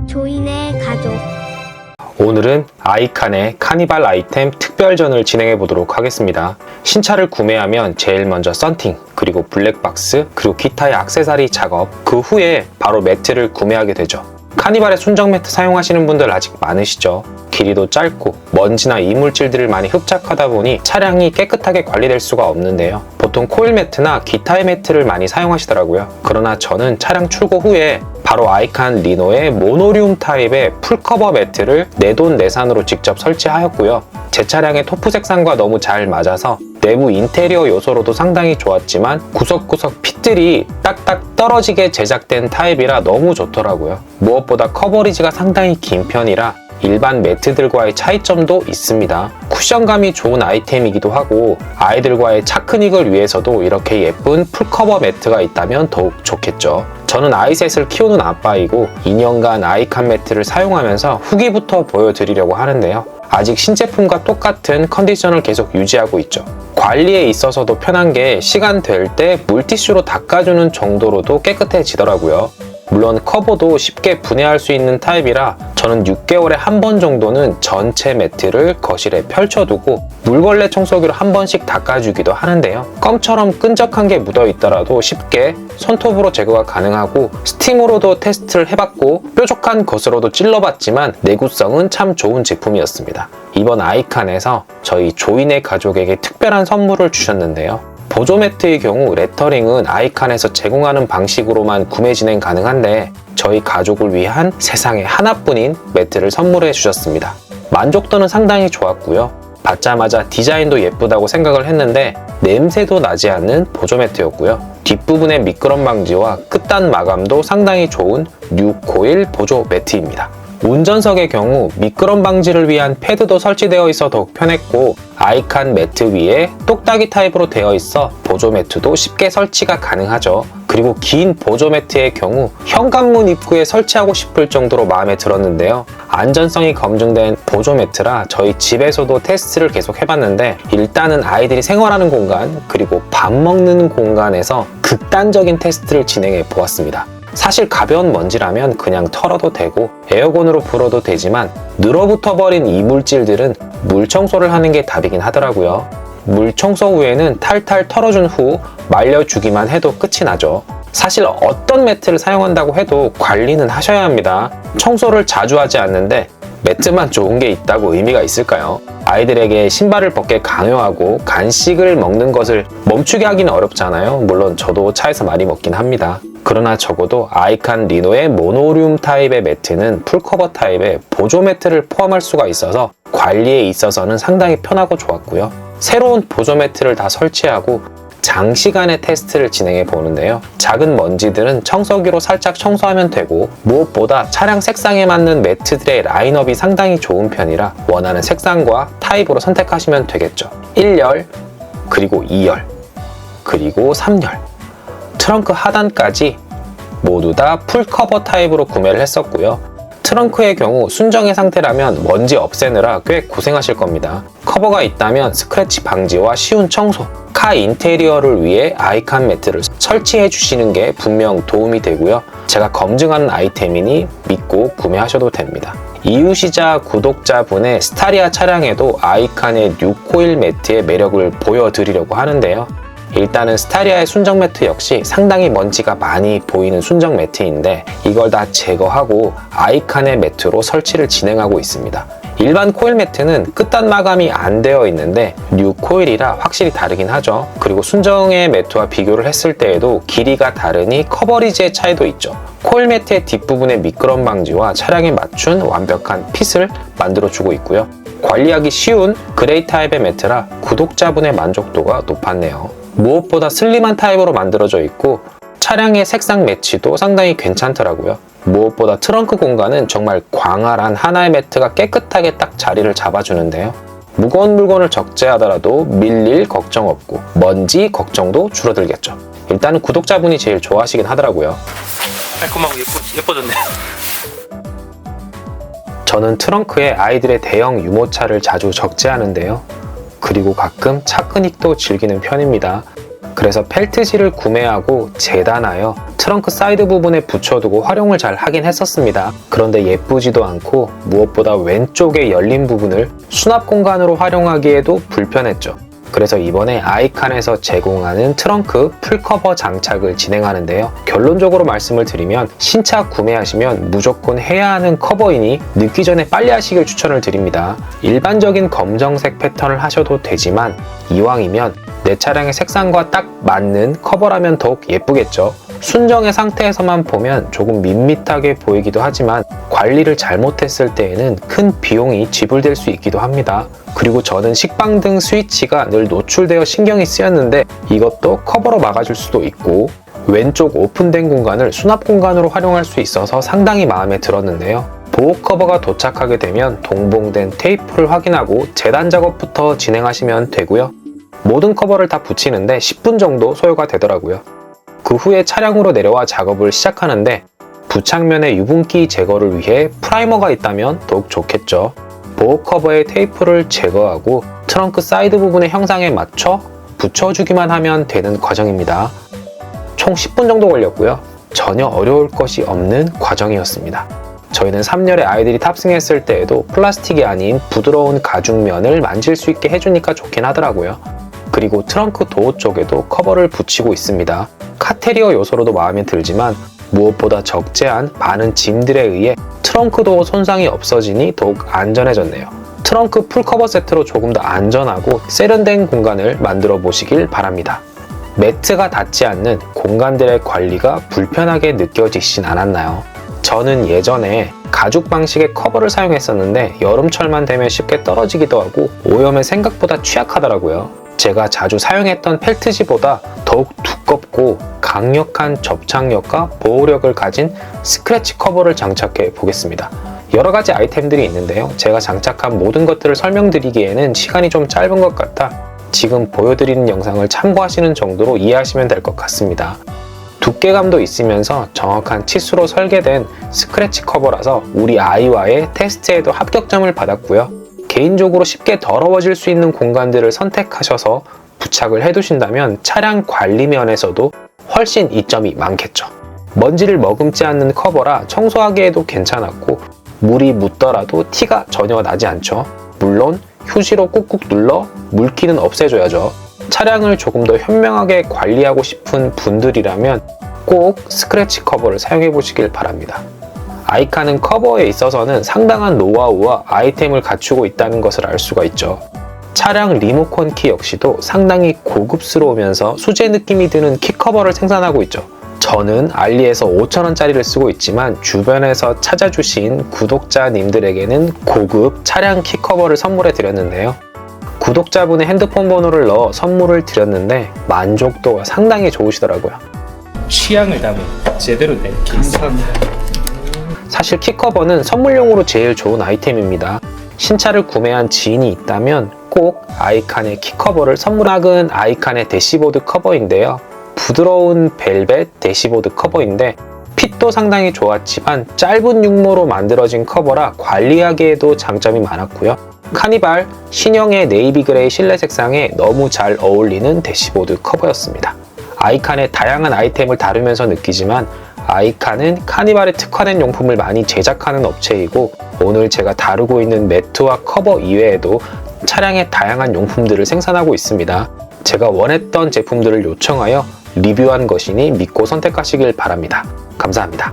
조인의 가족. 오늘은 아이칸의 카니발 아이템 특별전을 진행해 보도록 하겠습니다. 신차를 구매하면 제일 먼저 썬팅, 그리고 블랙박스, 그리고 기타의 액세서리 작업, 그 후에 바로 매트를 구매하게 되죠. 카니발의 순정 매트 사용하시는 분들 아직 많으시죠? 길이도 짧고 먼지나 이물질들을 많이 흡착하다 보니 차량이 깨끗하게 관리될 수가 없는데요. 보통 코일 매트나 기타의 매트를 많이 사용하시더라고요. 그러나 저는 차량 출고 후에 바로 아이칸 리노의 모노륨 타입의 풀커버 매트를 내돈내산으로 직접 설치하였고요. 제 차량의 토프 색상과 너무 잘 맞아서 내부 인테리어 요소로도 상당히 좋았지만 구석구석 핏들이 딱딱 떨어지게 제작된 타입이라 너무 좋더라고요. 무엇보다 커버리지가 상당히 긴 편이라 일반 매트들과의 차이점도 있습니다. 쿠션감이 좋은 아이템이기도 하고 아이들과의 차크닉을 위해서도 이렇게 예쁜 풀커버 매트가 있다면 더욱 좋겠죠. 저는 아이셋을 키우는 아빠이고 2년간 아이칸 매트를 사용하면서 후기부터 보여드리려고 하는데요. 아직 신제품과 똑같은 컨디션을 계속 유지하고 있죠. 관리에 있어서도 편한 게 시간 될 때 물티슈로 닦아주는 정도로도 깨끗해지더라고요. 물론 커버도 쉽게 분해할 수 있는 타입이라 저는 6개월에 한 번 정도는 전체 매트를 거실에 펼쳐두고 물걸레 청소기로 한 번씩 닦아주기도 하는데요. 껌처럼 끈적한 게 묻어 있더라도 쉽게 손톱으로 제거가 가능하고 스팀으로도 테스트를 해봤고 뾰족한 것으로도 찔러봤지만 내구성은 참 좋은 제품이었습니다. 이번 아이칸에서 저희 조인의 가족에게 특별한 선물을 주셨는데요. 보조 매트의 경우 레터링은 아이칸에서 제공하는 방식으로만 구매 진행 가능한데 저희 가족을 위한 세상에 하나뿐인 매트를 선물해 주셨습니다. 만족도는 상당히 좋았고요. 받자마자 디자인도 예쁘다고 생각을 했는데 냄새도 나지 않는 보조 매트였고요. 뒷부분의 미끄럼 방지와 끝단 마감도 상당히 좋은 뉴코일 보조 매트입니다. 운전석의 경우 미끄럼 방지를 위한 패드도 설치되어 있어 더욱 편했고 아이칸 매트 위에 똑딱이 타입으로 되어 있어 보조 매트도 쉽게 설치가 가능하죠. 그리고 긴 보조 매트의 경우 현관문 입구에 설치하고 싶을 정도로 마음에 들었는데요. 안전성이 검증된 보조 매트라 저희 집에서도 테스트를 계속 해봤는데 일단은 아이들이 생활하는 공간 그리고 밥 먹는 공간에서 극단적인 테스트를 진행해 보았습니다. 사실 가벼운 먼지라면 그냥 털어도 되고 에어건으로 불어도 되지만 늘어붙어 버린 이물질들은 물 청소를 하는 게 답이긴 하더라고요. 물 청소 후에는 탈탈 털어준 후 말려주기만 해도 끝이 나죠. 사실 어떤 매트를 사용한다고 해도 관리는 하셔야 합니다. 청소를 자주 하지 않는데 매트만 좋은 게 있다고 의미가 있을까요? 아이들에게 신발을 벗게 강요하고 간식을 먹는 것을 멈추게 하기는 어렵잖아요. 물론 저도 차에서 많이 먹긴 합니다. 그러나 적어도 아이칸 리노의 모노륨 타입의 매트는 풀커버 타입의 보조 매트를 포함할 수가 있어서 관리에 있어서는 상당히 편하고 좋았고요. 새로운 보조 매트를 다 설치하고 장시간의 테스트를 진행해 보는데요. 작은 먼지들은 청소기로 살짝 청소하면 되고 무엇보다 차량 색상에 맞는 매트들의 라인업이 상당히 좋은 편이라 원하는 색상과 타입으로 선택하시면 되겠죠. 1열, 그리고 2열, 그리고 3열, 트렁크 하단까지 모두 다 풀커버 타입으로 구매를 했었고요. 트렁크의 경우 순정의 상태라면 먼지 없애느라 꽤 고생하실 겁니다. 커버가 있다면 스크래치 방지와 쉬운 청소, 카 인테리어를 위해 아이칸 매트를 설치해 주시는 게 분명 도움이 되고요. 제가 검증하는 아이템이니 믿고 구매하셔도 됩니다. 이웃이자 구독자분의 스타리아 차량에도 아이칸의 뉴코일 매트의 매력을 보여드리려고 하는데요. 일단은 스타리아의 순정 매트 역시 상당히 먼지가 많이 보이는 순정 매트인데 이걸 다 제거하고 아이칸의 매트로 설치를 진행하고 있습니다. 일반 코일 매트는 끝단 마감이 안 되어 있는데 뉴 코일이라 확실히 다르긴 하죠. 그리고 순정의 매트와 비교를 했을 때에도 길이가 다르니 커버리지의 차이도 있죠. 코일 매트의 뒷부분의 미끄럼 방지와 차량에 맞춘 완벽한 핏을 만들어주고 있고요. 관리하기 쉬운 그레이 타입의 매트라 구독자분의 만족도가 높았네요. 무엇보다 슬림한 타입으로 만들어져 있고 차량의 색상 매치도 상당히 괜찮더라고요. 무엇보다 트렁크 공간은 정말 광활한 하나의 매트가 깨끗하게 딱 자리를 잡아주는데요. 무거운 물건을 적재하더라도 밀릴 걱정 없고 먼지 걱정도 줄어들겠죠. 일단은 구독자분이 제일 좋아하시긴 하더라고요. 깔끔하고 예뻐졌네. 저는 트렁크에 아이들의 대형 유모차를 자주 적재하는데요. 그리고 가끔 차크닉도 즐기는 편입니다. 그래서 펠트지를 구매하고 재단하여 트렁크 사이드 부분에 붙여두고 활용을 잘 하긴 했었습니다. 그런데 예쁘지도 않고 무엇보다 왼쪽에 열린 부분을 수납 공간으로 활용하기에도 불편했죠. 그래서 이번에 아이칸에서 제공하는 트렁크 풀커버 장착을 진행하는데요. 결론적으로 말씀을 드리면 신차 구매하시면 무조건 해야 하는 커버이니 늦기 전에 빨리 하시길 추천을 드립니다. 일반적인 검정색 패턴을 하셔도 되지만 이왕이면 내 차량의 색상과 딱 맞는 커버라면 더욱 예쁘겠죠. 순정의 상태에서만 보면 조금 밋밋하게 보이기도 하지만 관리를 잘못했을 때에는 큰 비용이 지불될 수 있기도 합니다. 그리고 저는 식빵등 스위치가 늘 노출되어 신경이 쓰였는데 이것도 커버로 막아줄 수도 있고 왼쪽 오픈된 공간을 수납 공간으로 활용할 수 있어서 상당히 마음에 들었는데요. 보호 커버가 도착하게 되면 동봉된 테이프를 확인하고 재단 작업부터 진행하시면 되고요. 모든 커버를 다 붙이는데 10분 정도 소요가 되더라고요. 그 후에 차량으로 내려와 작업을 시작하는데 부착면의 유분기 제거를 위해 프라이머가 있다면 더욱 좋겠죠. 보호 커버의 테이프를 제거하고 트렁크 사이드 부분의 형상에 맞춰 붙여주기만 하면 되는 과정입니다. 총 10분 정도 걸렸고요. 전혀 어려울 것이 없는 과정이었습니다. 저희는 3열에 아이들이 탑승했을 때에도 플라스틱이 아닌 부드러운 가죽면을 만질 수 있게 해주니까 좋긴 하더라고요. 그리고 트렁크 도어 쪽에도 커버를 붙이고 있습니다. 카테리어 요소로도 마음에 들지만 무엇보다 적재한 많은 짐들에 의해 트렁크 도어 손상이 없어지니 더욱 안전해졌네요. 트렁크 풀커버 세트로 조금 더 안전하고 세련된 공간을 만들어 보시길 바랍니다. 매트가 닿지 않는 공간들의 관리가 불편하게 느껴지진 않았나요? 저는 예전에 가죽 방식의 커버를 사용했었는데 여름철만 되면 쉽게 떨어지기도 하고 오염에 생각보다 취약하더라고요. 제가 자주 사용했던 펠트지보다 더욱 두껍고 강력한 접착력과 보호력을 가진 스크래치 커버를 장착해 보겠습니다. 여러 가지 아이템들이 있는데요. 제가 장착한 모든 것들을 설명드리기에는 시간이 좀 짧은 것 같아 지금 보여드리는 영상을 참고하시는 정도로 이해하시면 될 것 같습니다. 두께감도 있으면서 정확한 치수로 설계된 스크래치 커버라서 우리 아이와의 테스트에도 합격점을 받았고요. 개인적으로 쉽게 더러워질 수 있는 공간들을 선택하셔서 부착을 해두신다면 차량 관리 면에서도 훨씬 이점이 많겠죠. 먼지를 머금지 않는 커버라 청소하기에도 괜찮았고 물이 묻더라도 티가 전혀 나지 않죠. 물론 휴지로 꾹꾹 눌러 물기는 없애줘야죠. 차량을 조금 더 현명하게 관리하고 싶은 분들이라면 꼭 스크래치 커버를 사용해 보시길 바랍니다. 아이칸은 커버에 있어서는 상당한 노하우와 아이템을 갖추고 있다는 것을 알 수가 있죠. 차량 리모컨 키 역시도 상당히 고급스러우면서 수제 느낌이 드는 키 커버를 생산하고 있죠. 저는 알리에서 5,000원짜리를 쓰고 있지만 주변에서 찾아주신 구독자님들에게는 고급 차량 키 커버를 선물해 드렸는데요. 구독자분의 핸드폰 번호를 넣어 선물을 드렸는데 만족도가 상당히 좋으시더라고요. 취향을 담은 제대로 된 케이스. 사실 키커버는 선물용으로 제일 좋은 아이템입니다. 신차를 구매한 지인이 있다면 꼭 아이칸의 키커버를 선물하건 아이칸의 대시보드 커버인데요. 부드러운 벨벳 대시보드 커버인데 핏도 상당히 좋았지만 짧은 육모로 만들어진 커버라 관리하기에도 장점이 많았고요. 카니발 신형의 네이비 그레이 실내 색상에 너무 잘 어울리는 대시보드 커버였습니다. 아이칸의 다양한 아이템을 다루면서 느끼지만 아이칸은 카니발에 특화된 용품을 많이 제작하는 업체이고 오늘 제가 다루고 있는 매트와 커버 이외에도 차량의 다양한 용품들을 생산하고 있습니다. 제가 원했던 제품들을 요청하여 리뷰한 것이니 믿고 선택하시길 바랍니다. 감사합니다.